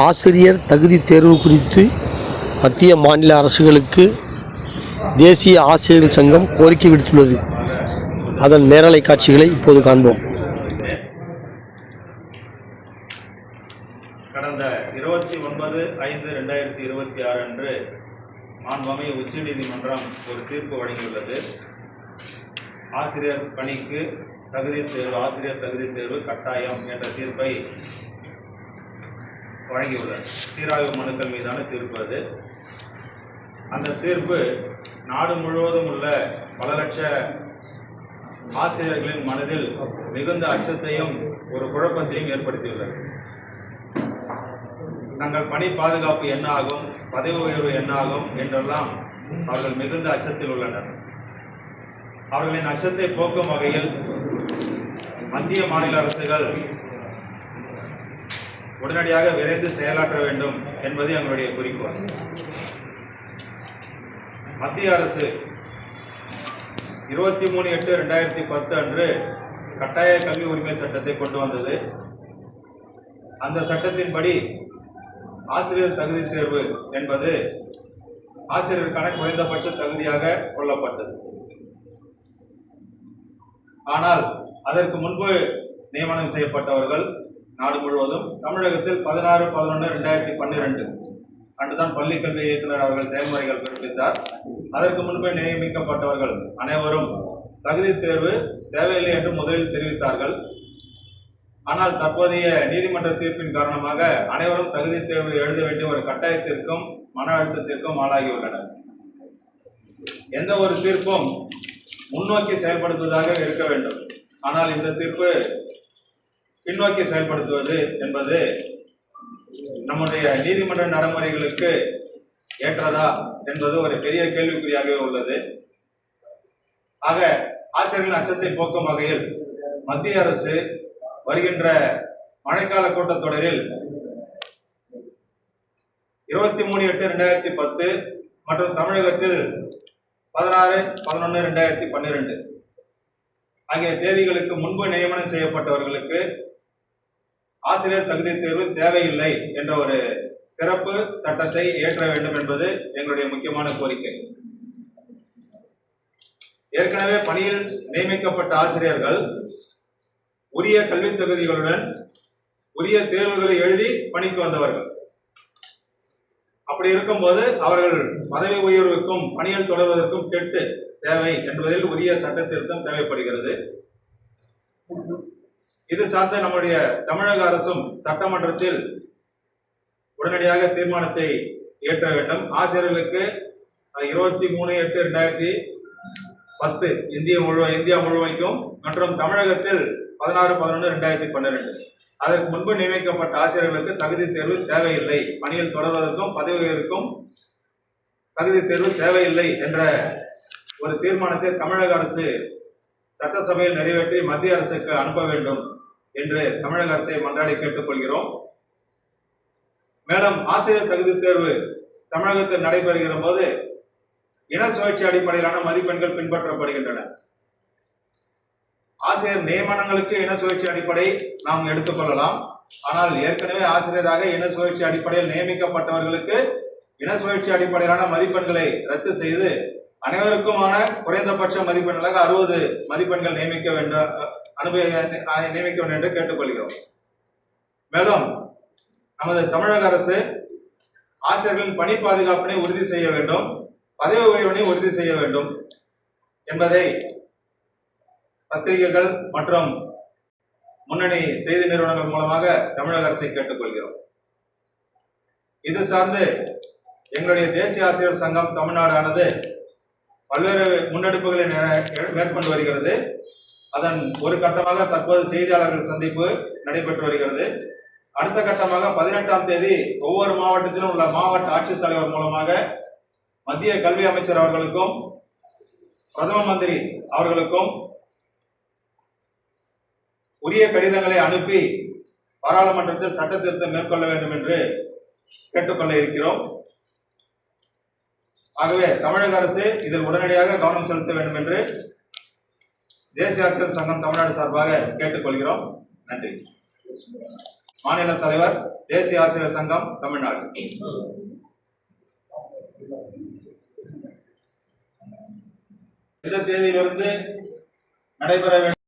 ஆசிரியர் தகுதி தேர்வு குறித்து மத்திய மாநில அரசுகளுக்கு தேசிய ஆசிரியர்கள் சங்கம் கோரிக்கை விடுத்துள்ளது. அதன் நேரலை காட்சிகளை இப்போது காண்போம். கடந்த 29/5/2026 அன்று மாண்புமிகு உச்சநீதிமன்றம் ஒரு தீர்ப்பு வழங்கியுள்ளது. ஆசிரியர் பணிக்கு ஆசிரியர் தகுதி தேர்வு கட்டாயம் என்ற தீர்ப்பை வழங்கியுள்ளது. சீராய்வு மனுக்கள் மீதான தீர்ப்பு அது. அந்த தீர்ப்பு நாடு முழுவதும் உள்ள பல லட்ச ஆசிரியர்களின் மனதில் மிகுந்த அச்சத்தையும் ஒரு குழப்பத்தையும் ஏற்படுத்தியுள்ளது. தங்கள் பணி பாதுகாப்பு என்ன ஆகும், பதவி உயர்வு என்ன ஆகும் என்றெல்லாம் அவர்கள் மிகுந்த அச்சத்தில் உள்ளனர். அவர்களின் அச்சத்தை போக்கும் வகையில் மத்திய மாநில அரசுகள் உடனடியாக விரைந்து செயலாற்ற வேண்டும் என்பது எங்களுடைய குறிக்கோள். மத்திய அரசு 23/8/2010 அன்று கட்டாய கல்வி உரிமை சட்டத்தை கொண்டு வந்தது. அந்த சட்டத்தின்படி ஆசிரியர் தகுதி தேர்வு என்பது ஆசிரியருக்கான குறைந்தபட்ச தகுதியாக கொள்ளப்பட்டது. ஆனால் அதற்கு முன்பு நியமனம் செய்யப்பட்டவர்கள் நாடு முழுவதும், தமிழகத்தில் 16/11/2012 அன்றுதான் பள்ளிக்கல்வி இயக்குனர் அவர்கள் செயல்முறைகள் பிறப்பித்தார். அதற்கு முன்பு நியமிக்கப்பட்டவர்கள் அனைவரும் தகுதி தேர்வு தேவையில்லை என்று முதலில் தெரிவித்தார்கள். ஆனால் தற்போதைய நீதிமன்ற தீர்ப்பின் காரணமாக அனைவரும் தகுதி தேர்வு எழுத வேண்டிய ஒரு கட்டாயத்திற்கும் மன அழுத்தத்திற்கும் ஆளாகியுள்ளனர். எந்த ஒரு தீர்ப்பும் முன்னோக்கி செயல்படுத்துவதாக இருக்க வேண்டும். ஆனால் இந்த தீர்ப்பு பின்னோக்கி செயல்படுத்துவது என்பது நம்முடைய நீதிமன்ற நடைமுறைகளுக்கு ஏற்றதா என்பது ஒரு பெரிய கேள்விக்குறியாகவே உள்ளது. ஆக ஆசிரியர்களின் அச்சத்தை போக்கும் வகையில் மத்திய அரசு வருகின்ற மழைக்கால கூட்டத்தொடரில் 23/8/2010 மற்றும் தமிழகத்தில் 16/11/2012 ஆகிய தேதிகளுக்கு முன்பு நியமனம் செய்யப்பட்டவர்களுக்கு ஆசிரியர் தகுதி தேர்வு தேவையில்லை என்ற ஒரு சிறப்பு சட்டத்தை இயற்ற வேண்டும் என்பது எங்களுடைய முக்கியமான கோரிக்கை. ஏற்கனவே பணியில் நியமிக்கப்பட்ட ஆசிரியர்கள் உரிய கல்வி தகுதிகளுடன் உரிய தேர்வுகளை எழுதி பணிக்கு வந்தவர்கள். அப்படி இருக்கும்போது அவர்கள் பதவி உயர்வுக்கும் பணியில் தொடர்வதற்கும் கெட்டு தேவை என்பதில் உரிய சட்ட திருத்தம் தேவைப்படுகிறது. இது சார்ந்த நம்முடைய தமிழக அரசும் சட்டமன்றத்தில் உடனடியாக தீர்மானத்தை இயற்ற வேண்டும். ஆசிரியர்களுக்கு 23/8/2010 இந்தியா முழுமைக்கும் மற்றும் தமிழகத்தில் 16/11/2012 அதற்கு முன்பு நியமிக்கப்பட்ட ஆசிரியர்களுக்கு தகுதி தேர்வு தேவையில்லை, பணியில் தொடர்வதற்கும் பதவி உயர்வுக்கும் தகுதி தேர்வு தேவையில்லை என்ற ஒரு தீர்மானத்தை தமிழக அரசு சட்டசபையில் நிறைவேற்றி மத்திய அரசுக்கு அனுப்ப வேண்டும் என்று தமிழக அரசை மன்றாடி கேட்டுக்கொள்கிறோம். மேலும் ஆசிரியர் தகுதி தேர்வு தமிழகத்தில் நடைபெறுகிற போது இன சுழற்சி அடிப்படையிலான மதிப்பெண்கள் பின்பற்றப்படுகின்றன. ஆசிரியர் நியமனங்களுக்கு இன சுழற்சி அடிப்படை நாம் எடுத்துக்கொள்ளலாம். ஆனால் ஏற்கனவே ஆசிரியராக இன சுழற்சி அடிப்படையில் நியமிக்கப்பட்டவர்களுக்கு இன சுழற்சி அடிப்படையிலான மதிப்பெண்களை ரத்து செய்து அனைவருக்குமான குறைந்தபட்ச மதிப்பெண்களாக 60 மதிப்பெண்கள் நியமிக்க வேண்டும் என்று கேட்டுக்கொள்கிறோம். மேலும் நமது தமிழக அரசு ஆசிரியர்களின் பணி பாதுகாப்பினை உறுதி செய்ய வேண்டும், பதவி உயர்வினை உறுதி செய்ய வேண்டும் என்பதை பத்திரிகைகள் மற்றும் முன்னணி செய்தி நிறுவனங்கள் மூலமாக தமிழக அரசை கேட்டுக்கொள்கிறோம். இது சார்ந்து எங்களுடைய தேசிய ஆசிரியர் சங்கம் தமிழ்நாடு ஆனது பல்வேறு முன்னெடுப்புகளை மேற்கொண்டு வருகிறது. அதன் ஒரு கட்டமாக தற்போது செய்தியாளர்கள் சந்திப்பு நடைபெற்று வருகிறது. அடுத்த கட்டமாக 18ஆம் தேதி ஒவ்வொரு மாவட்டத்திலும் உள்ள மாவட்ட ஆட்சித்தலைவர் மூலமாக மத்திய கல்வி அமைச்சர் அவர்களுக்கும் பிரதம மந்திரி அவர்களுக்கும் உரிய கடிதங்களை அனுப்பி பாராளுமன்றத்தில் சட்ட திருத்தம் மேற்கொள்ள வேண்டும் என்று கேட்டுக்கொள்ள இருக்கிறோம். ஆகவே தமிழக அரசு இதில் உடனடியாக கவனம் செலுத்த வேண்டும் என்று தேசிய ஆசிரியர் சங்கம் தமிழ்நாடு சார்பாக கேட்டுக்கொள்கிறோம். நன்றி. மாநில தலைவர், தேசிய ஆசிரியர் சங்கம் தமிழ்நாடு. இந்த தேதியிலிருந்து நடைபெற வேண்டும்